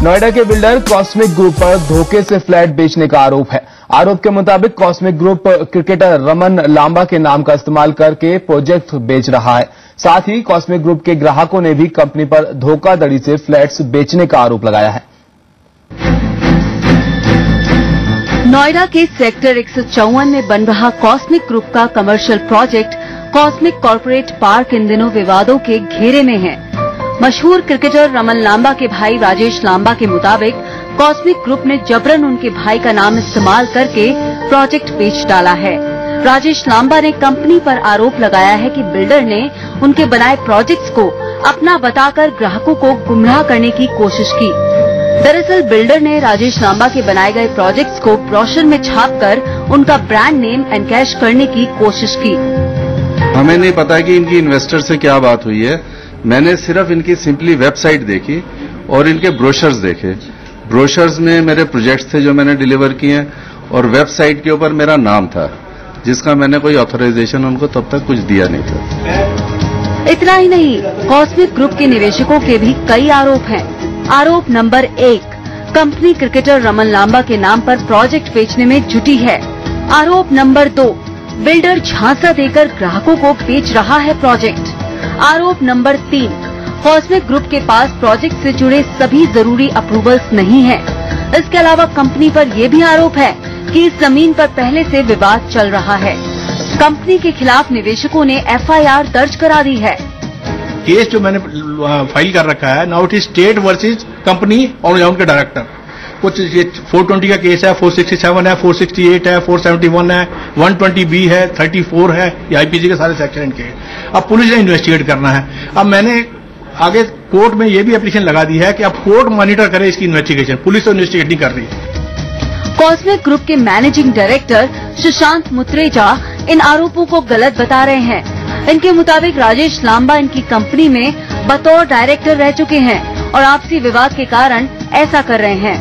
नोएडा के builder cosmic group पर धोखे से फ्लैट बेचने का आरोप है। आरोप के मुताबिक Cosmic Group cricketer Raman Lamba के नाम का इस्तेमाल करके प्रोजेक्ट बेच रहा है। साथ ही कॉस्मिक ग्रुप के ग्राहकों ने भी कंपनी पर धोखाधड़ी से फ्लैट्स बेचने का आरोप लगाया है। नोएडा के सेक्टर 154 में बन रहा कॉस्मिक ग्रुप का commercial project cosmic corporate park इन दिनों विवादों के घेरे में है। मशहूर क्रिकेटर रमन लांबा के भाई राजेश लांबा के मुताबिक कॉस्मिक ग्रुप ने जबरन उनके भाई का नाम इस्तेमाल करके प्रोजेक्ट बेच डाला है। राजेश लांबा ने कंपनी पर आरोप लगाया है कि बिल्डर ने उनके बनाए प्रोजेक्ट्स को अपना बताकर ग्राहकों को गुमराह करने की कोशिश की। दरअसल बिल्डर ने राजेश लांबा के बनाए गए प्रोजेक्ट्स को ब्रोशर में छापकर उनका ब्रांड नेम एनकैश करने की कोशिश की। हमें नहीं पता कि इनकी इन्वेस्टर से क्या बात हुई है। मैंने सिर्फ इनकी सिंपली वेबसाइट देखी और इनके ब्रोशर्स देखे। ब्रोशर्स में मेरे प्रोजेक्ट्स थे जो मैंने डिलीवर किए हैं और वेबसाइट के ऊपर मेरा नाम था, जिसका मैंने कोई ऑथराइजेशन उनको तब तक कुछ दिया नहीं था। इतना ही नहीं, कॉस्मिक ग्रुप के निवेशकों के भी कई आरोप हैं। आरोप नंबर 1, कंपनी क्रिकेटर रमन लांबा के नाम पर प्रोजेक्ट बेचने में जुटी है। आरोप नंबर 2, बिल्डर झांसा देकर ग्राहकों को बेच रहा है प्रोजेक्ट। आरोप नंबर 3, कॉस्मिक ग्रुप के पास प्रोजेक्ट से जुड़े सभी जरूरी अप्रूवल्स नहीं है। इसके अलावा कंपनी पर यह भी आरोप है कि इस जमीन पर पहले से विवाद चल रहा है। कंपनी के खिलाफ निवेशकों ने FIR दर्ज करा दी है। केस जो मैंने फाइल कर रखा है, now it is state versus company और उनके डायरेक्टर। कुछ ये 420 का केस है, 467 है, 468 है, 471 है, 120B है, 34 है, ये IPC के सारे सेक्शन इनके। अब पुलिस ने इन्वेस्टिगेट करना है। अब मैंने आगे कोर्ट में ये भी एप्लीकेशन लगा दी है कि अब कोर्ट मॉनिटर करे इसकी इन्वेस्टिगेशन। पुलिस तो इन्वेस्टिगेट नहीं कर रही है। कॉस्मिक ग्रुप के मैनेजिंग डायरेक्टर सुशांत मुत्रेजा इन आरोपों को गलत बता रहे हैं। इनके मुताबिक राजेश लांबा इनकी कंपनी में बतौर डायरेक्टर रह चुके हैं और आपसी विवाद के कारण ऐसा कर रहे हैं।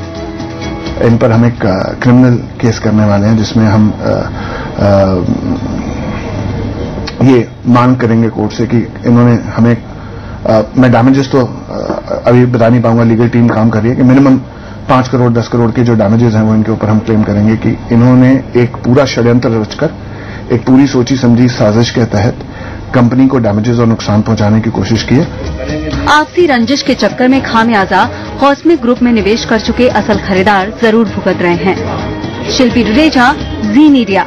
इन पर हम एक क्रिमिनल केस करने वाले हैं, जिसमें हम ये मांग करेंगे कोर्ट से कि इन्होंने हमें मैं डैमेजेस तो अभी बता नहीं पाऊंगा, लीगल टीम काम कर रही है कि मिनिमम 5 करोड़ 10 करोड़ के जो डैमेजेस हैं वो इनके ऊपर हम क्लेम करेंगे कि इन्होंने एक पूरा षड्यंत्र रचकर एक पूरी सोची समझी साजिश के तहत कंपनी को डैमेजेस और नुकसान पहुंचाने की कोशिश की है। आपसी रंजिश के चक्कर में खामियाजा कॉस्मिक ग्रुप में निवेश कर चुके असल खरीदार जरूर भुगत रहे हैं। शिल्पी डुडेजा, जी मीडिया।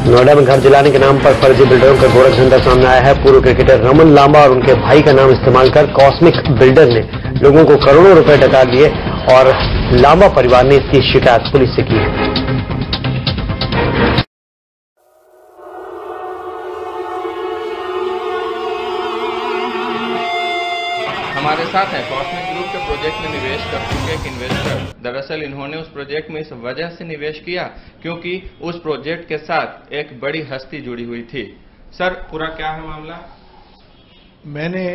नोएडा में घर जलाने के नाम पर फर्जी बिल्डरों का गोरख धंधा सामने आया है। पूर्व क्रिकेटर रमन लांबा और उनके भाई का नाम इस्तेमाल कर कॉस्मिक बिल्डर ने लोगों को करोड़ों रुपए डका दिए और लांबा परिवार ने इसकी शिकायत पुलिस से की है। हमारे साथ हैं कॉस्मिक ग्रुप के प्रोजेक्ट में निवेश कर चुके एक इन्वेस्टर। दरअसल इन्होंने उस प्रोजेक्ट में इस वजह से निवेश किया क्योंकि उस प्रोजेक्ट के साथ एक बड़ी हस्ती जुड़ी हुई थी। सर, पूरा क्या है मामला? मैंने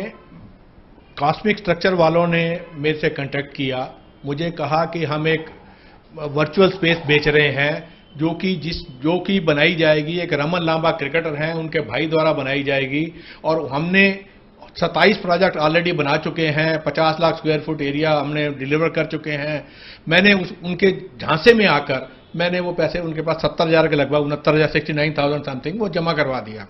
कॉस्मिक स्ट्रक्चर वालों ने मेरे से कांटेक्ट किया, मुझे कहा कि हम एक वर्चुअल स्पेस बेच रहे हैं जो कि बनाई जाएगी, एक रमन लांबा क्रिकेटर हैं उनके भाई द्वारा बनाई जाएगी और हमने 27 प्रोजेक्ट ऑलरेडी बना चुके हैं। 50 लाख स्क्वायर फुट एरिया हमने डिलीवर कर चुके हैं। मैंने उनके झांसे में आकर मैंने वो पैसे उनके पास 70,000 के लगभग 69,000 समथिंग वो जमा करवा दिया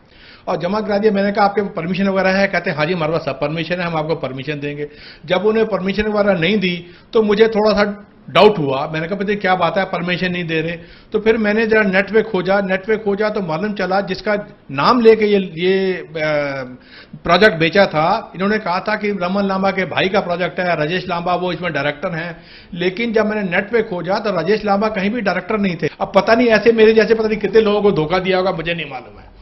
और जमा करा दिया। मैंने कहा आपके परमिशन वगैरह है? कहते हैं हाँ जी हमारे पास सब परमिशन है, हम आपको परमिशन देंगे। जब उन्हें परमिशन वगैरह नहीं दी तो मुझे थोड़ा सा डाउट हुआ। मैंने कहा पता क्या बात है, परमिशन नहीं दे रहे। तो फिर मैंने जरा नेट पे खोजा तो मालूम चला जिसका नाम लेके ये प्रोजेक्ट बेचा था, इन्होंने कहा था कि रमन लांबा के भाई का प्रोजेक्ट है, राजेश लांबा वो इसमें डायरेक्टर हैं। लेकिन जब मैंने नेट पे खोजा तो राजेश लांबा कहीं भी डायरेक्टर नहीं थे। अब पता नहीं ऐसे मेरे जैसे पता नहीं कितने लोगों को धोखा दिया होगा, मुझे नहीं मालूम है।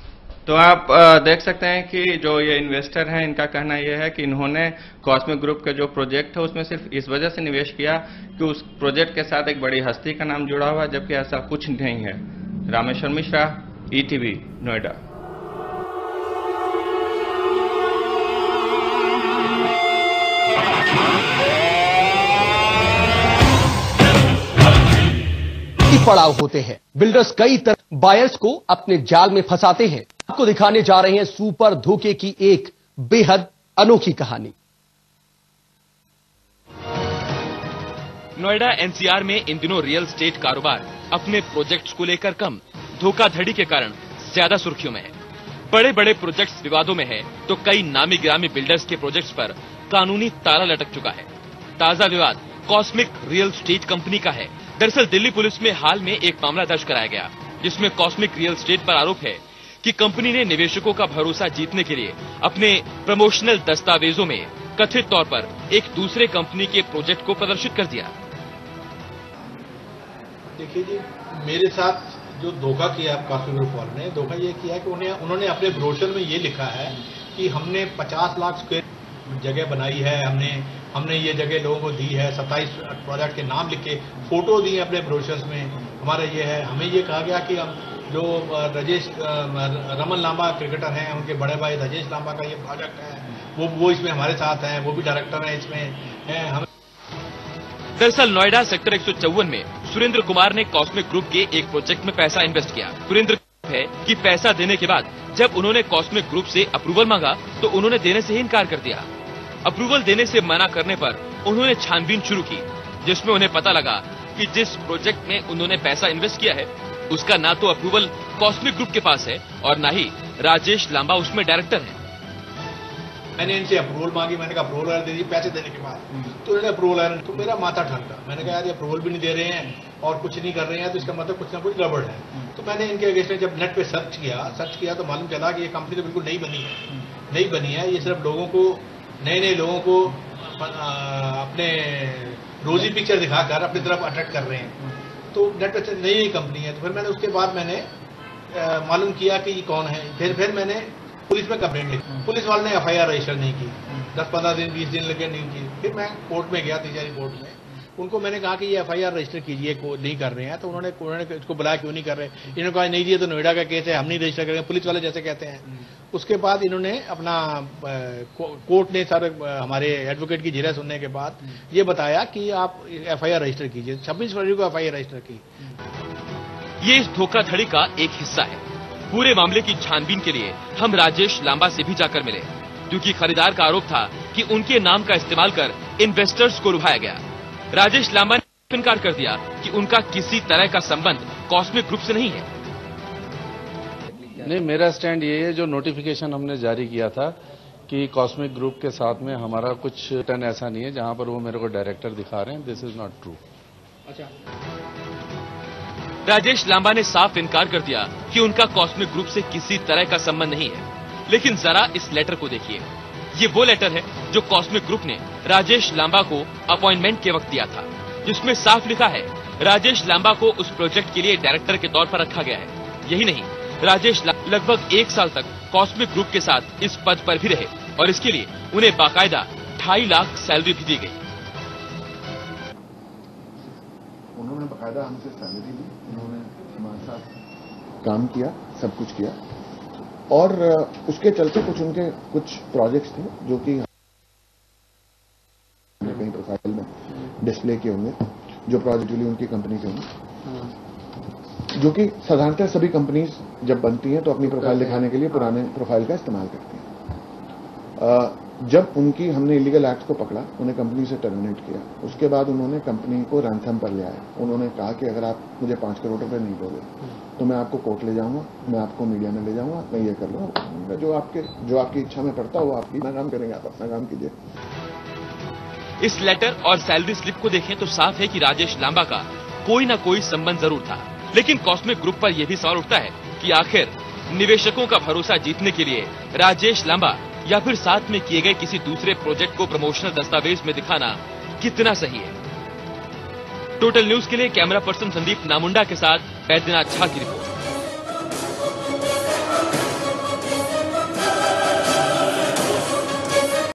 तो आप देख सकते हैं कि जो ये इन्वेस्टर हैं इनका कहना यह है कि इन्होंने कॉस्मिक ग्रुप के जो प्रोजेक्ट है उसमें सिर्फ इस वजह से निवेश किया कि उस प्रोजेक्ट के साथ एक बड़ी हस्ती का नाम जुड़ा हुआ, जबकि ऐसा कुछ नहीं है। रामेश्वर मिश्रा, ETV, नोएडा। पड़ाव होते हैं। बिल्डर्स कई तरह बायर्स को अपने जाल में फंसाते हैं। आपको दिखाने जा रहे हैं सुपर धोखे की एक बेहद अनोखी कहानी। नोएडा एनसीआर में इन दिनों रियल एस्टेट कारोबार अपने प्रोजेक्ट्स को लेकर कम, धोखाधड़ी के कारण ज्यादा सुर्खियों में है। बड़े बड़े प्रोजेक्ट्स विवादों में है तो कई नामी गिरामी बिल्डर्स के प्रोजेक्ट्स पर कानूनी ताला लटक चुका है। ताजा विवाद कॉस्मिक रियल एस्टेट कंपनी का है। दरअसल दिल्ली पुलिस में हाल में एक मामला दर्ज कराया गया, जिसमें कॉस्मिक रियल एस्टेट पर आरोप है कि कंपनी ने निवेशकों का भरोसा जीतने के लिए अपने प्रमोशनल दस्तावेजों में कथित तौर पर एक दूसरे कंपनी के प्रोजेक्ट को प्रदर्शित कर दिया। देखिए जी, मेरे साथ जो धोखा किया कॉस्मिक ग्रुप वालों ने, धोखा ये किया कि उन्होंने अपने ब्रोशर में ये लिखा है कि हमने 50 लाख स्क्वायर जगह बनाई है, हमने ये जगह लोगों को दी है, 27 प्रोजेक्ट के नाम लिख के फोटो दिए अपने ब्रोशर्स में, हमारा ये है। हमें ये कहा गया कि हम जो रमन लांबा क्रिकेटर हैं, उनके बड़े भाई राजेश लांबा का ये प्रोजेक्ट है, वो इसमें हमारे साथ हैं, वो भी डायरेक्टर हैं इसमें हैं। दरअसल नोएडा सेक्टर 154 में सुरेंद्र कुमार ने कॉस्मिक ग्रुप के एक प्रोजेक्ट में पैसा इन्वेस्ट किया। सुरेंद्र है कि पैसा देने के बाद जब उन्होंने कॉस्मिक ग्रुप से अप्रूवल मांगा तो उन्होंने देने से ही इनकार कर दिया। अप्रूवल देने से मना करने पर उन्होंने छानबीन शुरू की, जिसमें उन्हें पता लगा कि जिस प्रोजेक्ट में उन्होंने पैसा इन्वेस्ट किया है उसका ना तो अप्रूवल कॉस्मिक ग्रुप के पास है और ना ही राजेश लांबा उसमें डायरेक्टर है। मैंने इनसे अप्रूवल मांगी, मैंने कहा अप्रूवल दे दी पैसे देने के बाद, तो उन्होंने अप्रूवल, तो मेरा माथा ठनका। मैंने कहा यार ये अप्रूवल भी नहीं दे रहे हैं और कुछ नहीं कर रहे हैं, तो इसका मतलब कुछ ना कुछ गड़बड़ है। तो मैंने इनके अगेंस्ट में जब नेट पे सर्च किया तो मालूम चला कि ये कंपनी तो बिल्कुल नहीं बनी है। ये सिर्फ लोगों को, नए लोगों को अपने रोजी पिक्चर दिखाकर अपनी तरफ अट्रैक्ट कर रहे हैं। तो नेट पे नई कंपनी है। तो फिर मैंने उसके बाद मैंने मालूम किया कि ये कौन है। फिर मैंने पुलिस में कंप्लेंट लिखी। पुलिस वालों ने एफआईआर रजिस्टर नहीं की, 10-15 दिन 20 दिन लगे, नहीं की। फिर मैं कोर्ट में गया, तिजारी कोर्ट में, उनको मैंने कहा कि ये एफआईआर रजिस्टर कीजिए, नहीं कर रहे हैं। तो उन्होंने इसको बुलाया, क्यों नहीं कर रहे? इन्होंने कहा नहीं जी ये तो नोएडा का केस है, हम नहीं रजिस्टर करेंगे, पुलिस वाले जैसे कहते हैं। उसके बाद इन्होंने अपना कोर्ट ने सारे हमारे एडवोकेट की जिरह सुनने के बाद ये बताया कि आप एफआईआर रजिस्टर कीजिए। 26 फरवरी को एफआईआर रजिस्टर की। ये इस धोखाधड़ी का एक हिस्सा है। पूरे मामले की छानबीन के लिए हम राजेश लांबा से भी जाकर मिले, क्योंकि खरीदार का आरोप था कि उनके नाम का इस्तेमाल कर इन्वेस्टर्स को लुभाया गया। राजेश लांबा ने इनकार कर दिया कि उनका किसी तरह का संबंध कॉस्मिक ग्रुप से नहीं है। नहीं, मेरा स्टैंड ये है, जो नोटिफिकेशन हमने जारी किया था कि कॉस्मिक ग्रुप के साथ में हमारा कुछ टन ऐसा नहीं है जहां पर वो मेरे को डायरेक्टर दिखा रहे हैं, दिस इज नॉट ट्रू। अच्छा, राजेश लांबा ने साफ इनकार कर दिया कि उनका कॉस्मिक ग्रुप से किसी तरह का संबंध नहीं है। लेकिन जरा इस लेटर को देखिए। ये वो लेटर है जो कॉस्मिक ग्रुप ने राजेश लांबा को अपॉइंटमेंट के वक्त दिया था, जिसमें साफ लिखा है राजेश लांबा को उस प्रोजेक्ट के लिए डायरेक्टर के तौर पर रखा गया है। यही नहीं, राजेश लगभग 1 साल तक कॉस्मिक ग्रुप के साथ इस पद पर भी रहे और इसके लिए उन्हें बाकायदा 2.5 लाख सैलरी भी दी गई। उन्होंने बाकायदा हमसे सैलरी दी, उन्होंने हमारे साथ काम किया, सब कुछ किया, और उसके चलते उनके कुछ प्रोजेक्ट्स थे जो कि हमने कहीं प्रोफाइल में डिस्प्ले किए होंगे, जो प्रोजेक्ट उनकी कंपनी के होंगे, जो कि साधारणतः सभी कंपनीज जब बनती हैं तो अपनी प्रोफाइल दिखाने के लिए पुराने प्रोफाइल का इस्तेमाल करती हैं। जब उनकी हमने इलीगल एक्ट को पकड़ा, उन्हें कंपनी से टर्मिनेट किया, उसके बाद उन्होंने कंपनी को रैंसम पर ले आए। उन्होंने कहा कि अगर आप मुझे 5 करोड़ रुपए नहीं दोगे तो मैं आपको कोर्ट ले जाऊंगा, मैं आपको मीडिया में ले जाऊंगा, मैं ये कर लूंगा, जो आपकी इच्छा में पड़ता वो आपकी काम करेंगे, आप अपना काम कीजिए। इस लेटर और सैलरी स्लिप को देखें तो साफ है कि राजेश लांबा का कोई न कोई संबंध जरूर था। लेकिन कॉस्मिक ग्रुप पर यह भी सवाल उठता है कि आखिर निवेशकों का भरोसा जीतने के लिए राजेश लांबा या फिर साथ में किए गए किसी दूसरे प्रोजेक्ट को प्रमोशनल दस्तावेज में दिखाना कितना सही है। टोटल न्यूज के लिए कैमरा पर्सन संदीप नामुंडा के साथ बैद्यनाथ झा की रिपोर्ट।